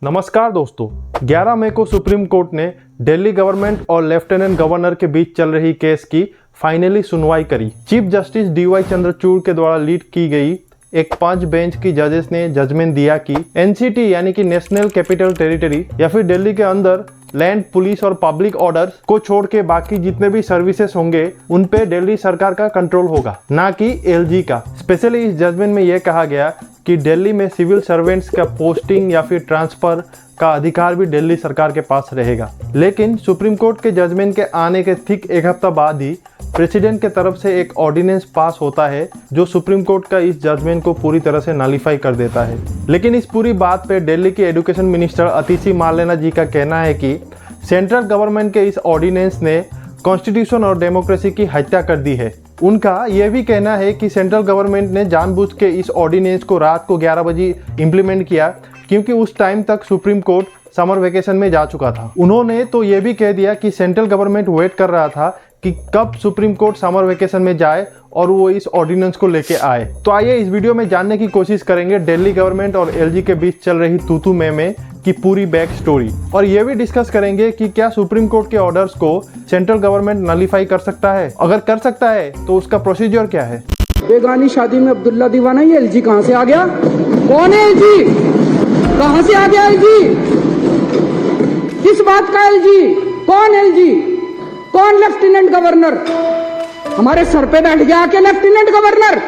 नमस्कार दोस्तों, 11 मई को सुप्रीम कोर्ट ने दिल्ली गवर्नमेंट और लेफ्टिनेंट गवर्नर के बीच चल रही केस की फाइनली सुनवाई करी। चीफ जस्टिस डीवाई चंद्रचूड़ के द्वारा लीड की गई एक 5 बेंच की जजेस ने जजमेंट दिया कि एनसीटी यानी कि नेशनल कैपिटल टेरिटरी या फिर दिल्ली के अंदर लैंड, पुलिस और पब्लिक ऑर्डर को छोड़ के बाकी जितने भी सर्विसेज होंगे उन पे दिल्ली सरकार का कंट्रोल होगा, ना कि एलजी का। स्पेशली इस जजमेंट में यह कहा गया कि दिल्ली में सिविल सर्वेंट्स का पोस्टिंग या फिर ट्रांसफर का अधिकार भी दिल्ली सरकार के पास रहेगा। लेकिन सुप्रीम कोर्ट के जजमेंट के आने के ठीक एक हफ्ता बाद ही प्रेसिडेंट के तरफ से एक ऑर्डिनेंस पास होता है जो सुप्रीम कोर्ट का इस जजमेंट को पूरी तरह से नलिफाई कर देता है। लेकिन इस पूरी बात पे दिल्ली के एजुकेशन मिनिस्टर अतिशी मार्लेना जी का कहना है कि सेंट्रल गवर्नमेंट के इस ऑर्डिनेंस ने कॉन्स्टिट्यूशन और डेमोक्रेसी की हत्या कर दी है। उनका यह भी कहना है कि सेंट्रल गवर्नमेंट ने जानबूझ के इस ऑर्डिनेंस को रात को 11 बजे इम्प्लीमेंट किया क्योंकि उस टाइम तक सुप्रीम कोर्ट समर वेकेशन में जा चुका था। उन्होंने तो यह भी कह दिया कि सेंट्रल गवर्नमेंट वेट कर रहा था कि कब सुप्रीम कोर्ट समर वेकेशन में जाए और वो इस ऑर्डिनेंस को लेके आए। तो आइए इस वीडियो में जानने की कोशिश करेंगे दिल्ली गवर्नमेंट और एलजी के बीच चल रही तू में की पूरी बैक स्टोरी, और ये भी डिस्कस करेंगे कि क्या सुप्रीम कोर्ट के ऑर्डर्स को सेंट्रल गवर्नमेंट नलिफाई कर सकता है। अगर कर सकता है तो उसका प्रोसीजर क्या है। बेगानी शादी में अब्दुल्ला दीवाना, ये एलजी कहां से आ गया? कौन है एलजी? कहां से आ गया एलजी? किस बात का एलजी? कौन एलजी? कौन लेफ्टिनेंट गवर्नर? हमारे सर पे बैठ गया के लेफ्टिनेंट गवर्नर।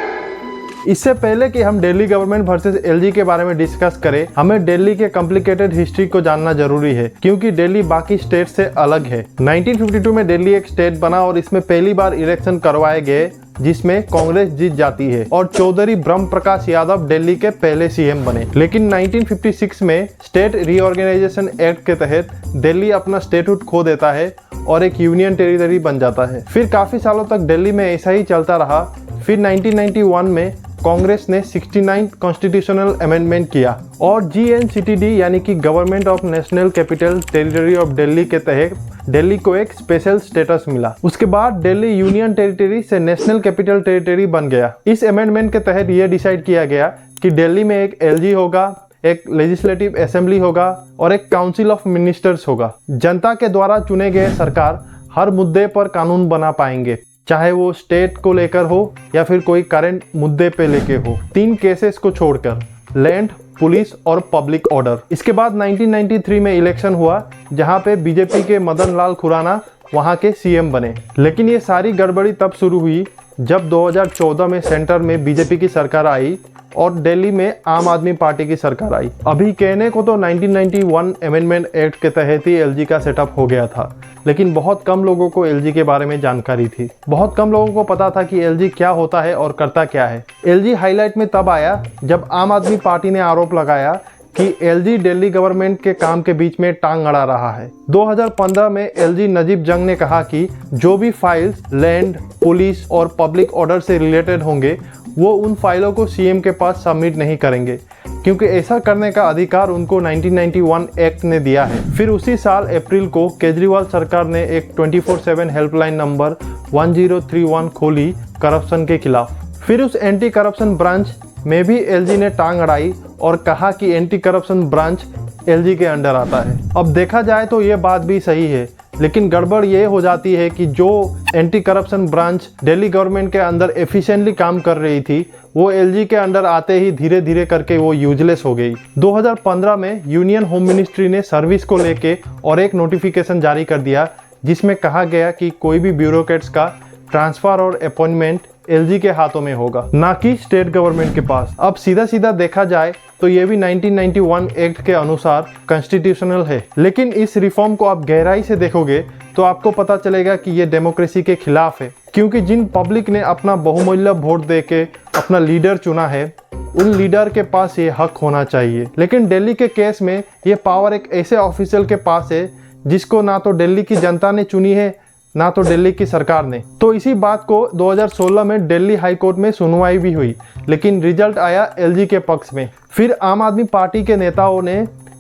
इससे पहले कि हम दिल्ली गवर्नमेंट वर्सेस एलजी के बारे में डिस्कस करें, हमें दिल्ली के कॉम्प्लिकेटेड हिस्ट्री को जानना जरूरी है क्योंकि दिल्ली बाकी स्टेट से अलग है। 1952 में दिल्ली एक स्टेट बना और इसमें पहली बार इलेक्शन करवाए गए जिसमें कांग्रेस जीत जाती है और चौधरी ब्रह्म प्रकाश यादव दिल्ली के पहले सीएम बने। लेकिन 1956 में स्टेट रीऑर्गेनाइजेशन एक्ट के तहत दिल्ली अपना स्टेटहुड खो देता है और एक यूनियन टेरिटरी बन जाता है। फिर काफी सालों तक दिल्ली में ऐसा ही चलता रहा। फिर 1991 में कांग्रेस ने 69 कॉन्स्टिट्यूशनल अमेंडमेंट किया और जीएनसीटीडी यानी कि government of national capital territory of Delhi के तहत दिल्ली को एक स्पेशल स्टेटस मिला। उसके बाद दिल्ली यूनियन टेरिटरी से नेशनल कैपिटल टेरिटरी बन गया। इस अमेंडमेंट के तहत यह डिसाइड किया गया कि दिल्ली में एक एलजी होगा, एक लेजिस्लेटिव असेंबली होगा और एक काउंसिल ऑफ मिनिस्टर्स होगा। जनता के द्वारा चुने गए सरकार हर मुद्दे पर कानून बना पाएंगे, चाहे वो स्टेट को लेकर हो या फिर कोई करंट मुद्दे पे लेके हो, 3 केसेस को छोड़कर, लैंड, पुलिस और पब्लिक ऑर्डर। इसके बाद 1993 में इलेक्शन हुआ जहां पे बीजेपी के मदन लाल खुराना वहां के सीएम बने। लेकिन ये सारी गड़बड़ी तब शुरू हुई जब 2014 में सेंटर में बीजेपी की सरकार आई और दिल्ली में आम आदमी पार्टी की सरकार आई। अभी कहने को तो 1991 अमेंडमेंट एक्ट के तहत ही एलजी का सेटअप हो गया था, लेकिन बहुत कम लोगों को एलजी के बारे में जानकारी थी। बहुत कम लोगों को पता था कि एलजी क्या होता है और करता क्या है। एलजी हाईलाइट में तब आया जब आम आदमी पार्टी ने आरोप लगाया कि एलजी दिल्ली गवर्नमेंट के काम के बीच में टांग अड़ा रहा है। 2015 में एलजी नजीब जंग ने कहा कि जो भी फाइल्स लैंड, पुलिस और पब्लिक ऑर्डर से रिलेटेड होंगे वो उन फाइलों को सीएम के पास सबमिट नहीं करेंगे क्योंकि ऐसा करने का अधिकार उनको 1991 एक्ट ने दिया है। फिर उसी साल अप्रैल को केजरीवाल सरकार ने एक 24/7 हेल्पलाइन नंबर 1031 खोली करप्शन के खिलाफ। फिर उस एंटी करप्शन ब्रांच में भी एलजी ने टांग अड़ाई और कहा कि एंटी करप्शन ब्रांच एलजी के अंडर आता है। अब देखा जाए तो ये बात भी सही है, लेकिन गड़बड़ ये हो जाती है कि जो anti corruption branch Delhi government के अंदर एफिशिएंटली काम कर रही थी वो एलजी के अंडर आते ही धीरे धीरे करके वो यूजलेस हो गई। 2015 में यूनियन होम मिनिस्ट्री ने सर्विस को लेके और एक नोटिफिकेशन जारी कर दिया जिसमें कहा गया कि कोई भी ब्यूरोक्रेट्स का ट्रांसफर और अपॉइंटमेंट एलजी के हाथों में होगा, ना कि स्टेट गवर्नमेंट के पास। अब सीधा सीधा देखा जाए तो ये भी 1991 एक्ट के अनुसार कॉन्स्टिट्यूशनल है। लेकिन इस रिफॉर्म को आप गहराई से देखोगे तो आपको पता चलेगा कि ये डेमोक्रेसी के खिलाफ है क्योंकि जिन पब्लिक ने अपना बहुमूल्य वोट देके अपना लीडर चुना है उन लीडर के पास ये हक होना चाहिए। लेकिन दिल्ली के केस में ये पावर एक ऐसे ऑफिशियल के पास है जिसको ना तो दिल्ली की जनता ने चुनी है ना तो दिल्ली की सरकार ने। तो इसी बात को 2016 में दिल्ली हाई कोर्ट में सुनवाई भी हुई, लेकिन रिजल्ट आया एलजी के पक्ष में। फिर आम आदमी पार्टी के नेताओं ने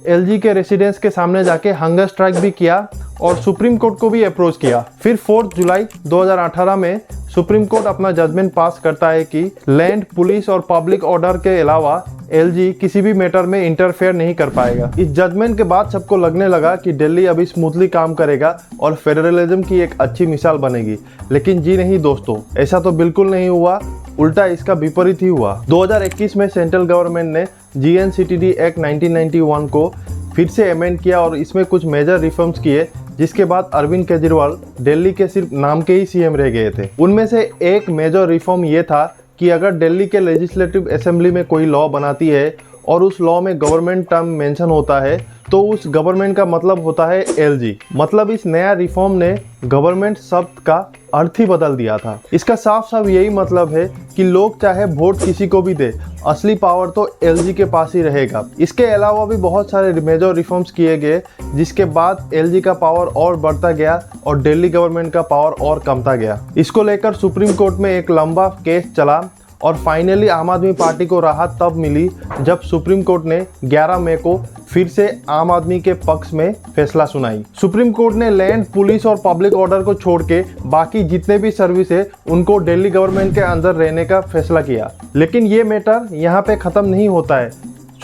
एलजी के रेसिडेंस के सामने जाके हंगर स्ट्राइक भी किया और सुप्रीम कोर्ट को भी अप्रोच किया। फिर 4 जुलाई 2018 में सुप्रीम कोर्ट अपना जजमेंट पास करता है कि लैंड, पुलिस और पब्लिक ऑर्डर के अलावा एलजी किसी भी मैटर में इंटरफेयर नहीं कर पाएगा। इस जजमेंट के बाद सबको लगने लगा कि दिल्ली अभी स्मूथली काम करेगा और फेडरलिज्म की एक अच्छी मिसाल बनेगी। लेकिन जी नहीं दोस्तों, ऐसा तो बिल्कुल नहीं हुआ, उल्टा इसका विपरीत ही हुआ। 2021 में सेंट्रल गवर्नमेंट ने GNCTD एक्ट 1991 को फिर से अमेंड किया और इसमें कुछ मेजर रिफॉर्म्स किए, जिसके बाद अरविंद केजरीवाल दिल्ली के सिर्फ नाम के ही सीएम रह गए थे। उनमें से एक मेजर रिफॉर्म ये था कि अगर दिल्ली के लेजिस्लेटिव असेंबली में कोई लॉ बनाती है और उस लॉ में गवर्नमेंट टर्म मेंशन होता है तो उस गवर्नमेंट का मतलब होता है एलजी। मतलब इस नया रिफॉर्म ने गवर्नमेंट शब्द का अर्थ ही बदल दिया था। इसका साफ साफ यही मतलब है कि लोग चाहे वोट किसी को भी दे, असली पावर तो एलजी के पास ही रहेगा। इसके अलावा भी बहुत सारे मेजर रिफॉर्म्स किए गए, जिसके बाद एलजी का पावर और बढ़ता गया और दिल्ली गवर्नमेंट का पावर और कमता गया। इसको लेकर सुप्रीम कोर्ट में एक लंबा केस चला और फाइनली आम आदमी पार्टी को राहत तब मिली जब सुप्रीम कोर्ट ने 11 मई को फिर से आम आदमी के पक्ष में फैसला सुनाई। सुप्रीम कोर्ट ने लैंड, पुलिस और पब्लिक ऑर्डर को छोड़ के बाकी जितने भी सर्विस है उनको दिल्ली गवर्नमेंट के अंदर रहने का फैसला किया। लेकिन ये मैटर यहाँ पे खत्म नहीं होता है।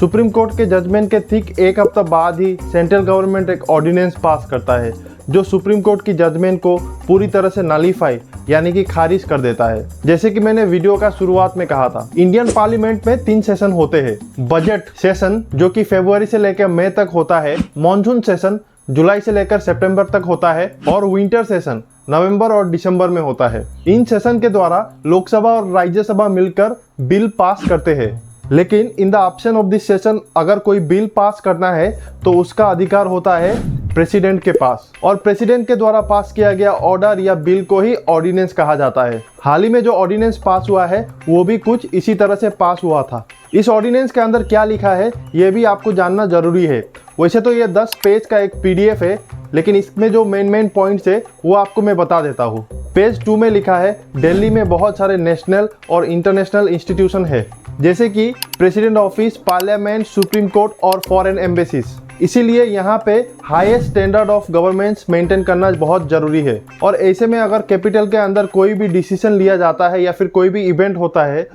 सुप्रीम कोर्ट के जजमेंट के ठीक एक हफ्ता बाद ही सेंट्रल गवर्नमेंट एक ऑर्डिनेंस पास करता है जो सुप्रीम कोर्ट की जजमेंट को पूरी तरह से नलीफाई यानी कि खारिज कर देता है। जैसे कि मैंने वीडियो का शुरुआत में कहा था, इंडियन पार्लियामेंट में 3 सेशन होते हैं। बजट सेशन जो कि फरवरी से लेकर मई तक होता है, मॉनसून सेशन जुलाई से लेकर सितंबर तक होता है और विंटर सेशन नवंबर और दिसंबर में होता है। इन सेशन के द्वारा लोकसभा और राज्यसभा मिलकर बिल पास करते हैं। लेकिन in the option of this session अगर कोई बिल पास करना है तो उसका अधिकार होता है प्रेसिडेंट के पास, और प्रेसिडेंट के द्वारा पास किया गया ऑर्डर या बिल को ही ऑर्डिनेंस कहा जाता है। हाल ही में जो ऑर्डिनेंस पास हुआ है वो भी कुछ इसी तरह से पास हुआ था। इस ऑर्डिनेंस के अंदर क्या लिखा है ये भी आपको जानना जरूरी है। वैसे तो ये 10 पेज का एक PDF है, लेकिन इसमें जो मेन पॉइंट्स है वो आपको मैं बता देता हूँ। पेज 2 में लिखा है दिल्ली में बहुत सारे नेशनल और इंटरनेशनल इंस्टीट्यूशन है, जैसे कि president office, parliament, supreme court और फॉरेन एम्बेसीज। इसीलिए यहाँ पे highest standard of governance maintain करना बहुत जरूरी है। और ऐसे में अगर कैपिटल के अंदर कोई भी डिसीजन लिया जाता है या फिर कोई भी इवेंट होता है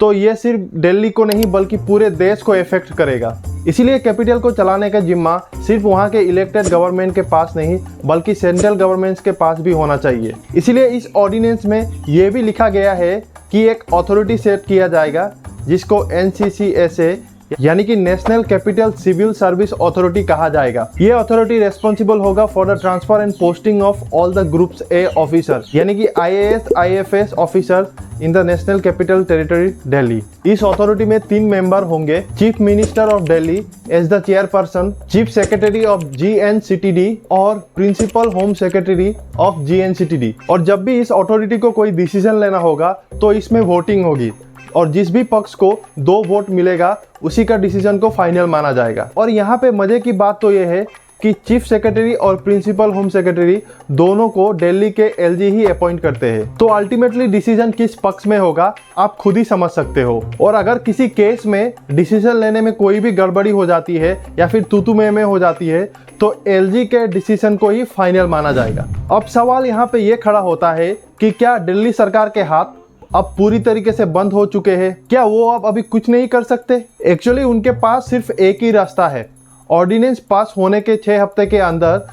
तो ये सिर्फ दिल्ली को नहीं बल्कि पूरे देश को इफेक्ट करेगा। इसीलिए कैपिटल को चलाने का जिम्मा सिर्फ वहाँ के इलेक्टेड गवर्नमेंट के पास नहीं बल्कि सेंट्रल गवर्नमेंट के पास भी होना चाहिए। इसीलिए इस ऑर्डिनेंस में ये भी लिखा गया है कि एक अथॉरिटी सेट किया जाएगा जिसको NCCSA यानी कि national capital civil service authority कहा जाएगा। ये अथॉरिटी रेस्पॉन्सिबल होगा for the transfer and posting of all the groups A officers यानी कि IAS IFS officers in the national capital territory Delhi. इस अथॉरिटी में 3 मेंबर होंगे, chief minister of Delhi as the chairperson, chief secretary of GNCTD और principal home secretary of GNCTD। और जब भी इस अथॉरिटी को कोई डिसीजन लेना होगा तो इसमें वोटिंग होगी और जिस भी पक्ष को 2 वोट मिलेगा उसी का डिसीजन को फाइनल माना जाएगा। और यहाँ पे मजे की बात तो ये है कि चीफ सेक्रेटरी और प्रिंसिपल होम सेक्रेटरी दोनों को दिल्ली के LG ही अपॉइंट करते हैं। तो अल्टीमेटली डिसीजन किस पक्ष में होगा आप खुद ही समझ सकते हो। और अगर किसी केस में डिसीजन लेने में कोई भी गड़बड़ी हो जाती है या फिर तू में हो जाती है तो LG के डिसीजन को ही फाइनल माना जाएगा। अब सवाल यहाँ पे ये खड़ा होता है कि क्या दिल्ली सरकार के हाथ अब पूरी तरीके से बंद हो चुके हैं? क्या वो अब अभी कुछ नहीं कर सकते? एक्चुअली उनके पास सिर्फ एक ही रास्ता है। ऑर्डिनेंस पास होने के 6 हफ्ते के अंदर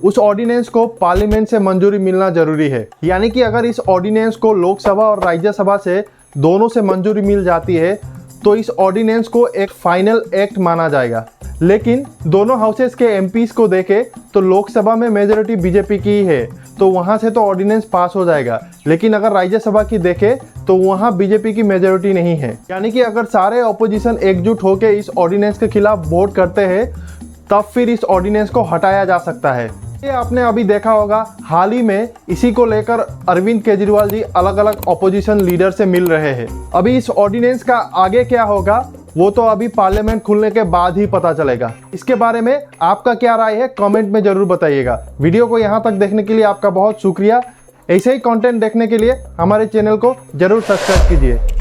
उस ऑर्डिनेंस को पार्लियामेंट से मंजूरी मिलना जरूरी है। यानी कि अगर इस ऑर्डिनेंस को लोकसभा और राज्यसभा से दोनों से मंजूरी मिल जाती है तो इस ऑर्डिनेंस को एक फाइनल एक्ट माना जाएगा। लेकिन दोनों हाउसेस के MPs को देखे तो लोकसभा में मेजोरिटी बीजेपी की ही है तो वहां से तो ऑर्डिनेंस पास हो जाएगा। लेकिन अगर राज्यसभा की देखे तो वहां बीजेपी की मेजोरिटी नहीं है। यानी कि अगर सारे ऑपोजिशन एकजुट होकर इस ऑर्डिनेंस के खिलाफ वोट करते हैं तब फिर इस ऑर्डिनेंस को हटाया जा सकता है। ये आपने अभी देखा होगा, हाल ही में इसी को लेकर अरविंद केजरीवाल जी अलग अलग ऑपोजिशन लीडर से मिल रहे हैं। अभी इस ऑर्डिनेंस का आगे क्या होगा वो तो अभी पार्लियामेंट खुलने के बाद ही पता चलेगा। इसके बारे में आपका क्या राय है कमेंट में जरूर बताइएगा। वीडियो को यहाँ तक देखने के लिए आपका बहुत शुक्रिया। ऐसे ही कंटेंट देखने के लिए हमारे चैनल को जरूर सब्सक्राइब कीजिए।